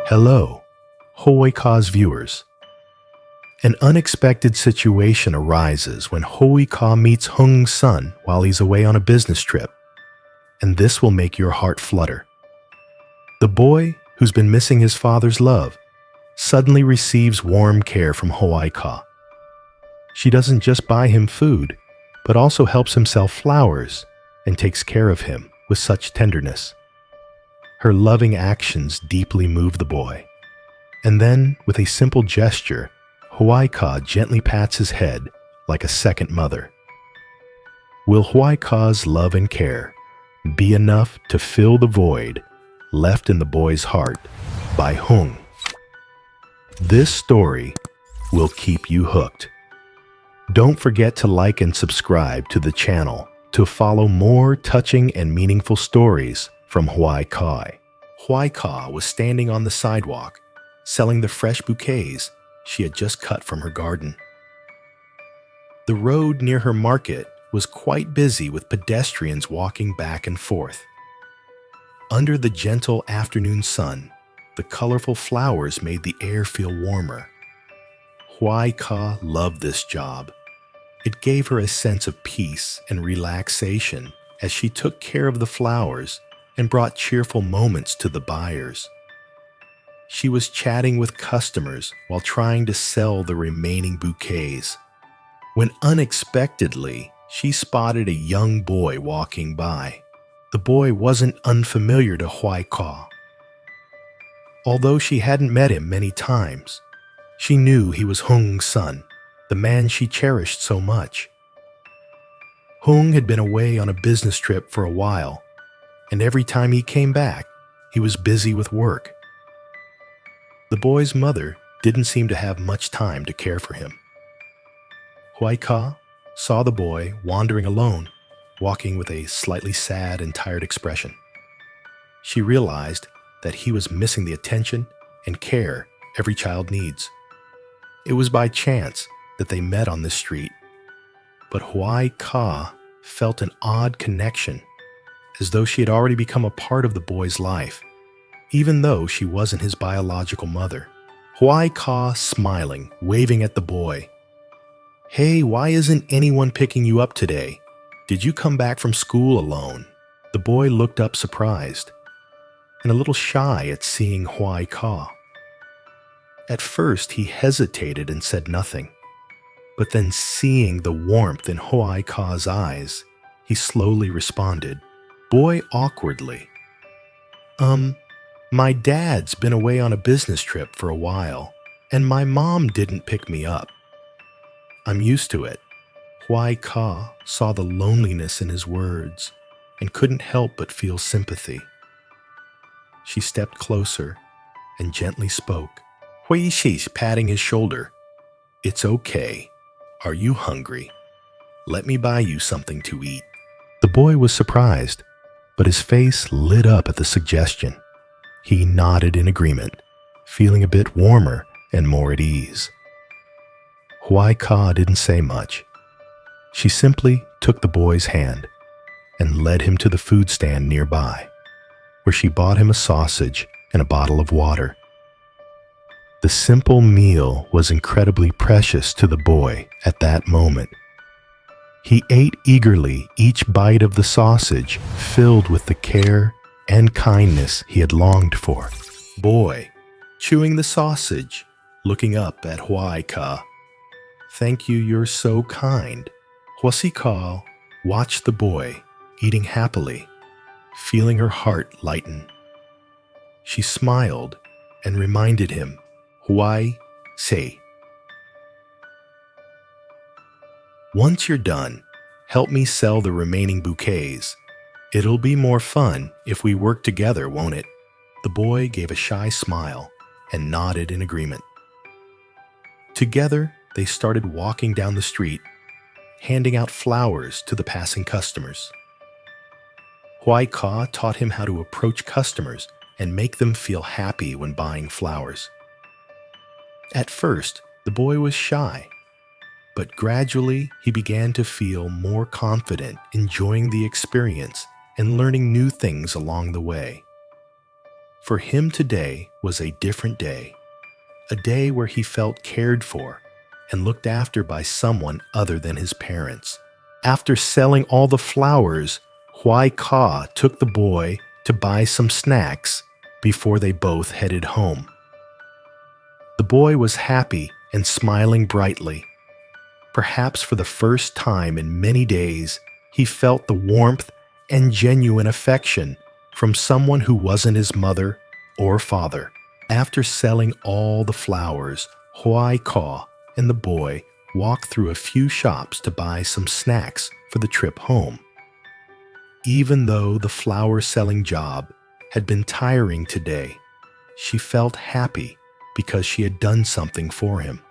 Hello, LyHoaiCa's viewers. An unexpected situation arises when LyHoaiCa meets Hung's son while he's away on a business trip, and this will make your heart flutter. The boy, who's been missing his father's love, suddenly receives warm care from LyHoaiCa. She doesn't just buy him food, but also helps himself flowers and takes care of him with such tenderness. Her loving actions deeply move the boy. And then, with a simple gesture, LyHoaiCa gently pats his head like a second mother. Will LyHoaiCa's love and care be enough to fill the void left in the boy's heart by Hung? This story will keep you hooked. Don't forget to like and subscribe to the channel to follow more touching and meaningful stories from LyHoaiCa. LyHoaiCa was standing on the sidewalk, selling the fresh bouquets she had just cut from her garden. The road near her market was quite busy with pedestrians walking back and forth. Under the gentle afternoon sun, the colorful flowers made the air feel warmer. LyHoaiCa loved this job. It gave her a sense of peace and relaxation as she took care of the flowers and brought cheerful moments to the buyers. She was chatting with customers while trying to sell the remaining bouquets, when unexpectedly she spotted a young boy walking by. The boy wasn't unfamiliar to LyHoaiCa. Although she hadn't met him many times, she knew he was Hung's son, the man she cherished so much. Hung had been away on a business trip for a while, and every time he came back, he was busy with work. The boy's mother didn't seem to have much time to care for him. LyHoaiCa saw the boy wandering alone, walking with a slightly sad and tired expression. She realized that he was missing the attention and care every child needs. It was by chance that they met on this street, but LyHoaiCa felt an odd connection, as though she had already become a part of the boy's life, even though she wasn't his biological mother. LyHoaiCa smiling, waving at the boy. "Hey, why isn't anyone picking you up today? Did you come back from school alone?" The boy looked up surprised and a little shy at seeing LyHoaiCa. At first, he hesitated and said nothing, but then seeing the warmth in LyHoaiCa's eyes, he slowly responded. Boy awkwardly. My dad's been away on a business trip for a while, and my mom didn't pick me up. I'm used to it." LyHoaiCa saw the loneliness in his words and couldn't help but feel sympathy. She stepped closer and gently spoke. She's patting his shoulder. "It's okay. Are you hungry? Let me buy you something to eat." The boy was surprised, but his face lit up at the suggestion. He nodded in agreement, feeling a bit warmer and more at ease. LyHoaiCa didn't say much. She simply took the boy's hand and led him to the food stand nearby, where she bought him a sausage and a bottle of water. The simple meal was incredibly precious to the boy at that moment. He ate eagerly each bite of the sausage, filled with the care and kindness he had longed for. Boy, chewing the sausage, looking up at LyHoaiCa. "Thank you, you're so kind." LyHoaiCa watched the boy eating happily, feeling her heart lighten. She smiled and reminded him, "Say, once you're done, help me sell the remaining bouquets. It'll be more fun if we work together, won't it?" The boy gave a shy smile and nodded in agreement. Together, they started walking down the street, handing out flowers to the passing customers. LyHoaiCa taught him how to approach customers and make them feel happy when buying flowers. At first, the boy was shy, but gradually he began to feel more confident enjoying the experience and learning new things along the way. For him today was a different day, a day where he felt cared for and looked after by someone other than his parents. After selling all the flowers, Hoai Ca took the boy to buy some snacks before they both headed home. The boy was happy and smiling brightly. Perhaps for the first time in many days, he felt the warmth and genuine affection from someone who wasn't his mother or father. After selling all the flowers, Hoai Ca and the boy walked through a few shops to buy some snacks for the trip home. Even though the flower-selling job had been tiring today, she felt happy because she had done something for him.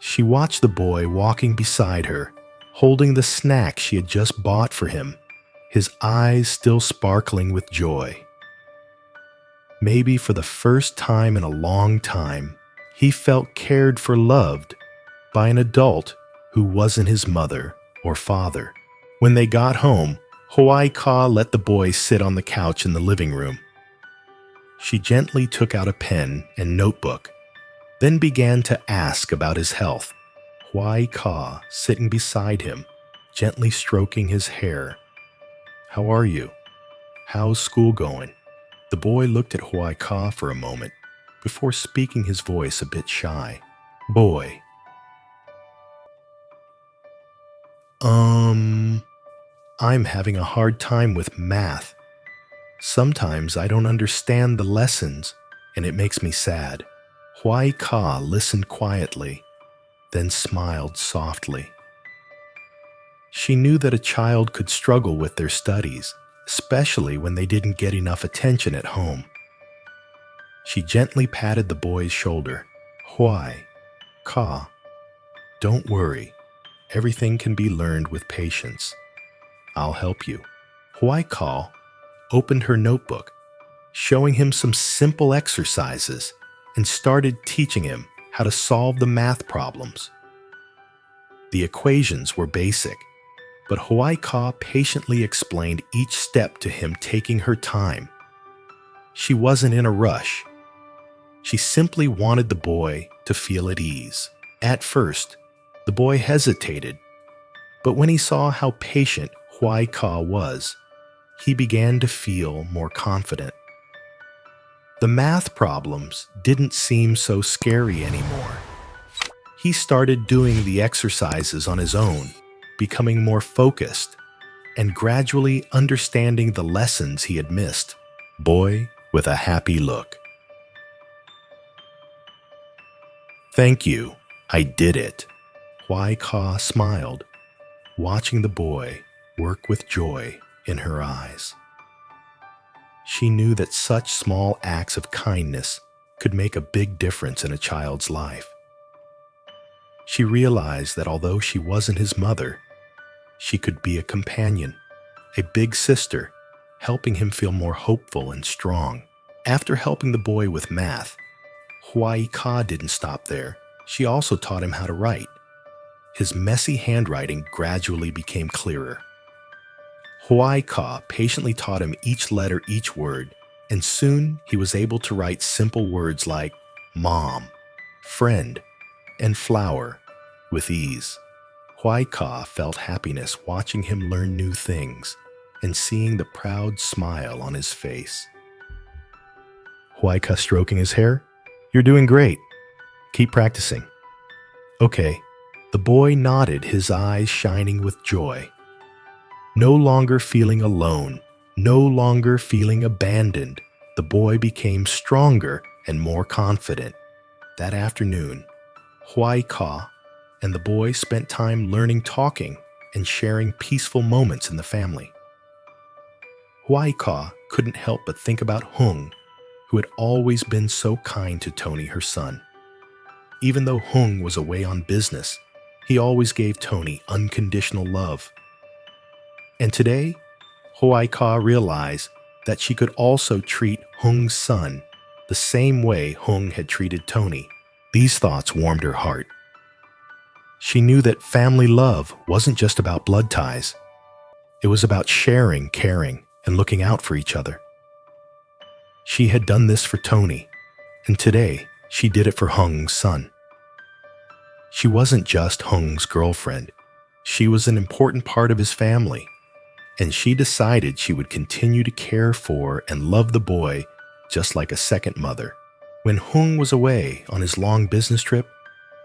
She watched the boy walking beside her, holding the snack she had just bought for him, his eyes still sparkling with joy. Maybe for the first time in a long time, he felt cared for, loved by an adult who wasn't his mother or father. When they got home, Hoai Ca let the boy sit on the couch in the living room. She gently took out a pen and notebook, then began to ask about his health. Hoai Ca sitting beside him, gently stroking his hair. "How are you? How's school going?" The boy looked at Hoai Ca for a moment before speaking, his voice a bit shy. "Boy, I'm having a hard time with math. Sometimes I don't understand the lessons, and it makes me sad." Hoai Ca listened quietly, then smiled softly. She knew that a child could struggle with their studies, especially when they didn't get enough attention at home. She gently patted the boy's shoulder. "Hoai Ca, don't worry. Everything can be learned with patience. I'll help you." Hoai Ca opened her notebook, showing him some simple exercises, and started teaching him how to solve the math problems. The equations were basic, but Hoai Ca patiently explained each step to him, taking her time. She wasn't in a rush. She simply wanted the boy to feel at ease. At first, the boy hesitated, but when he saw how patient Hoai Ca was, he began to feel more confident. The math problems didn't seem so scary anymore. He started doing the exercises on his own, becoming more focused, and gradually understanding the lessons he had missed. Boy with a happy look. "Thank you, I did it." Hoai Ca smiled, watching the boy work with joy in her eyes. She knew that such small acts of kindness could make a big difference in a child's life. She realized that although she wasn't his mother, she could be a companion, a big sister, helping him feel more hopeful and strong. After helping the boy with math, Hoai Ca didn't stop there. She also taught him how to write. His messy handwriting gradually became clearer. Hoai Ca patiently taught him each letter, each word, and soon he was able to write simple words like mom, friend, and flower with ease. Hoai Ca felt happiness watching him learn new things and seeing the proud smile on his face. Hoai Ca stroking his hair. "You're doing great. Keep practicing." "Okay." The boy nodded, his eyes shining with joy. No longer feeling alone, no longer feeling abandoned, the boy became stronger and more confident. That afternoon, Hoai Ca and the boy spent time learning, talking, and sharing peaceful moments in the family. Hoai Ca couldn't help but think about Hùng, who had always been so kind to Tony, her son. Even though Hùng was away on business, he always gave Tony unconditional love. And today, Hoai Ca realized that she could also treat Hùng son the same way Hùng had treated Tony. These thoughts warmed her heart. She knew that family love wasn't just about blood ties. It was about sharing, caring, and looking out for each other. She had done this for Tony, and today she did it for Hung's son. She wasn't just Hung's girlfriend. She was an important part of his family, and she decided she would continue to care for and love the boy just like a second mother. When Hung was away on his long business trip,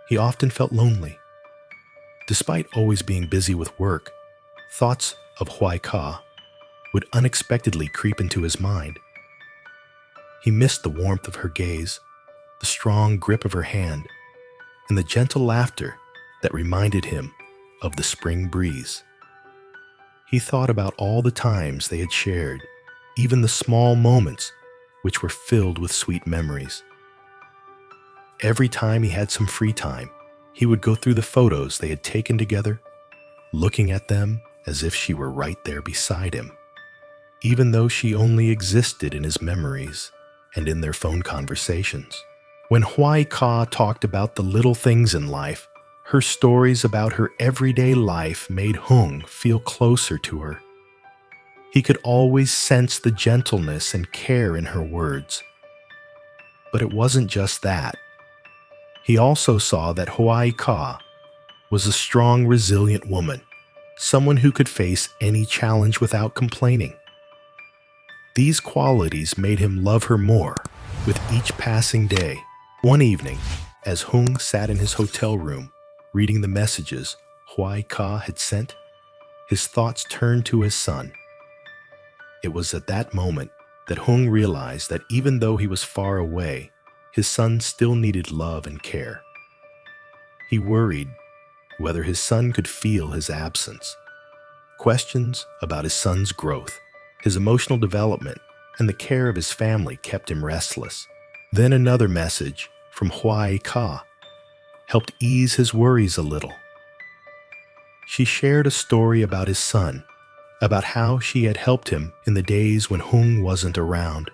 he often felt lonely. Despite always being busy with work, thoughts of Hoai Ca would unexpectedly creep into his mind. He missed the warmth of her gaze, the strong grip of her hand, and the gentle laughter that reminded him of the spring breeze. He thought about all the times they had shared, even the small moments which were filled with sweet memories. Every time he had some free time, he would go through the photos they had taken together, looking at them as if she were right there beside him, even though she only existed in his memories and in their phone conversations. When Hoai Ca talked about the little things in life, her stories about her everyday life made Hung feel closer to her. He could always sense the gentleness and care in her words. But it wasn't just that. He also saw that Hoai Ca was a strong, resilient woman, someone who could face any challenge without complaining. These qualities made him love her more with each passing day. One evening, as Hung sat in his hotel room, reading the messages Hoai Ca had sent, his thoughts turned to his son. It was at that moment that Hung realized that even though he was far away, his son still needed love and care. He worried whether his son could feel his absence. Questions about his son's growth, his emotional development, and the care of his family kept him restless. Then another message from Hoai Ca helped ease his worries a little. She shared a story about his son, about how she had helped him in the days when Hung wasn't around.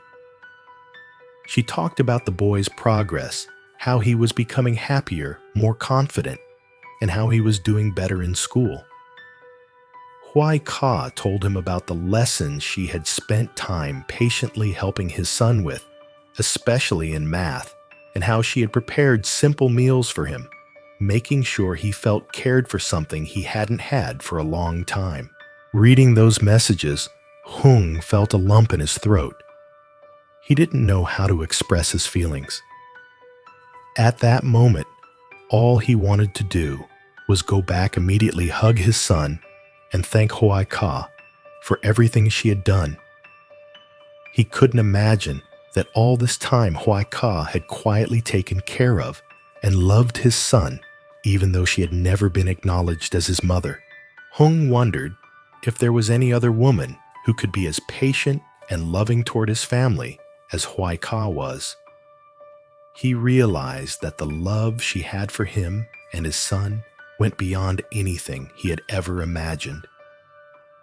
She talked about the boy's progress, how he was becoming happier, more confident, and how he was doing better in school. Hoai Ca told him about the lessons she had spent time patiently helping his son with, especially in math, and how she had prepared simple meals for him, making sure he felt cared for, something he hadn't had for a long time. Reading those messages, Hung felt a lump in his throat. He didn't know how to express his feelings. At that moment, all he wanted to do was go back immediately, hug his son, and thank Hoai Ca for everything she had done. He couldn't imagine that all this time Hoai Ca had quietly taken care of and loved his son, even though she had never been acknowledged as his mother. Hung wondered if there was any other woman who could be as patient and loving toward his family as Hoai Ca was. He realized that the love she had for him and his son went beyond anything he had ever imagined.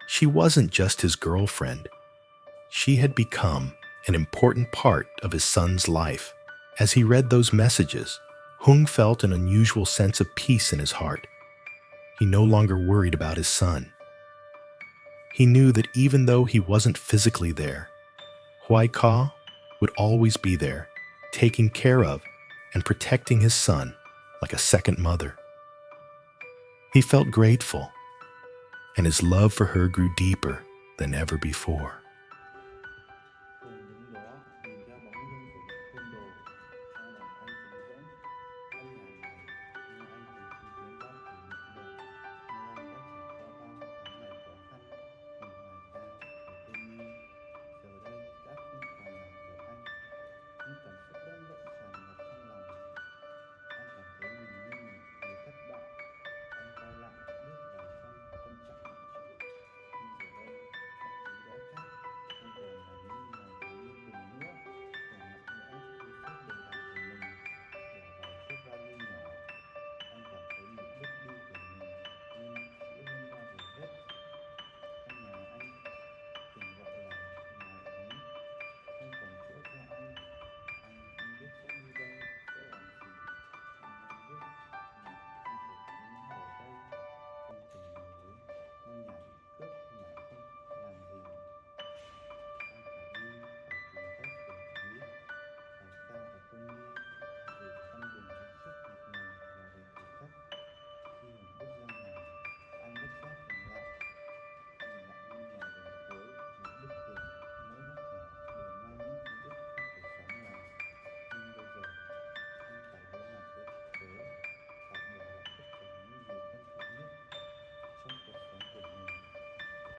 She wasn't just his girlfriend. She had become an important part of his son's life. As he read those messages, Hung felt an unusual sense of peace in his heart. He no longer worried about his son. He knew that even though he wasn't physically there, Hoai Ca would always be there, taking care of and protecting his son like a second mother. He felt grateful, and his love for her grew deeper than ever before.